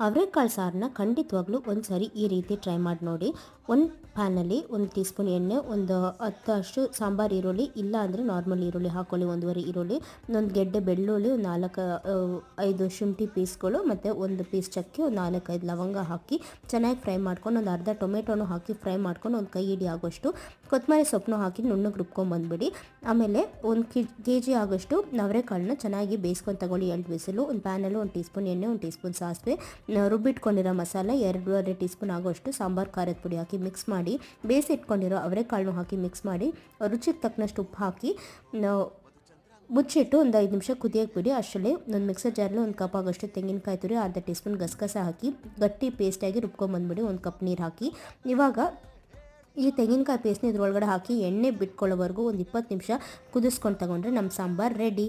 ಅವರೆಕಾಳು ಸಾರನ್ನ ಖಂಡಿತವಾಗ್ಲೂ ಒಂದು ಸಾರಿ ಈ ರೀತಿ ಟ್ರೈ ಮಾಡಿ ನೋಡಿ. ಒಂದು ಪ್ಯಾನಲ್ಲಿ 1 ಟೀ ಸ್ಪೂನ್ ಎಣ್ಣೆ, ಒಂದು 10 ಅಷ್ಟು ಸಾಂಬಾರು ಈರುಳ್ಳಿ, ಇಲ್ಲ ಅಂದರೆ ನಾರ್ಮಲ್ ಈರುಳ್ಳಿ ಹಾಕ್ಕೊಳ್ಳಿ, 1.5 ಈರುಳ್ಳಿ, ಒಂದು ಗೆಡ್ಡೆ ಬೆಳ್ಳುಳ್ಳಿ, ಒಂದು 4-5 ಶುಂಠಿ ಪೀಸ್ಗಳು, ಮತ್ತು ಒಂದು ಪೀಸ್ ಚಕ್ಕೆ, ಒಂದು 4-5 ಲವಂಗ ಹಾಕಿ ಚೆನ್ನಾಗಿ ಫ್ರೈ ಮಾಡ್ಕೊಂಡು, ಒಂದು ಅರ್ಧ ಟೊಮೆಟೊನು ಹಾಕಿ ಫ್ರೈ ಮಾಡ್ಕೊಂಡು, ಒಂದು ಕೈ ಹಿಡಿ ಆಗೋಷ್ಟು ಕೊತ್ತಂಬರಿ ಸೊಪ್ಪನ್ನು ಹಾಕಿ ನುಣ್ಣಗೆ ರುಬ್ಕೊಂಡ್ಬಂದ್ಬಿಡಿ. ಆಮೇಲೆ 1 kg ಆಗೋಷ್ಟು ಅವರೆಕಾಳನ್ನ ಚೆನ್ನಾಗಿ ಬೇಯಿಸ್ಕೊಂಡು ತಗೊಳ್ಳಿ 8 ವಿಸಿಲು. ಒಂದು ಪ್ಯಾನಲ್ಲಿ 1 ಟೀ ಸ್ಪೂನ್ ಎಣ್ಣೆ, 1 ಟೀ ಸ್ಪೂನ್ ಸಾಸಿವೆ, ರುಬ್ಬಿಟ್ಕೊಂಡಿರೋ ಮಸಾಲ 2.5 ಟೀ ಸ್ಪೂನ್ ಆಗೋಷ್ಟು ಸಾಂಬಾರು ಖಾರದ ಪುಡಿ ಹಾಕಿ ಮಿಕ್ಸ್ ಮಾಡಿ, ಬೇಯಿಸಿ ಇಟ್ಕೊಂಡಿರೋ ಅವರೆಕಾಳನ್ನು ಹಾಕಿ ಮಿಕ್ಸ್ ಮಾಡಿ, ರುಚಿಗೆ ತಕ್ಕನಷ್ಟು ಉಪ್ಪು ಹಾಕಿ ಮುಚ್ಚಿಟ್ಟು ಒಂದು 5 ನಿಮಿಷ ಕುದಿಯೋಕೆ ಬಿಡಿ. ಅಷ್ಟರಲ್ಲಿ ಒಂದು ಮಿಕ್ಸರ್ ಜಾರಲ್ಲಿ 1 ಕಪ್ ಆಗೋಷ್ಟು ತೆಂಗಿನಕಾಯಿ ತುರಿ, ಅರ್ಧ ಟೀ ಸ್ಪೂನ್ ಗಸಗಸೆ ಹಾಕಿ ಗಟ್ಟಿ ಪೇಸ್ಟಾಗಿ ರುಬ್ಕೊಂಬಂದ್ಬಿಡಿ. 1 ಕಪ್ ನೀರು ಹಾಕಿ ಇವಾಗ ಈ ತೆಂಗಿನಕಾಯಿ ಪೇಸ್ಟ್ನ ಇದ್ರೊಳಗಡೆ ಹಾಕಿ ಎಣ್ಣೆ ಬಿಟ್ಕೊಳ್ಳೋವರೆಗೂ ಒಂದು 20 ನಿಮಿಷ ಕುದಿಸ್ಕೊಂಡು ತಗೊಂಡ್ರೆ ನಮ್ಮ ಸಾಂಬಾರು ರೆಡಿ.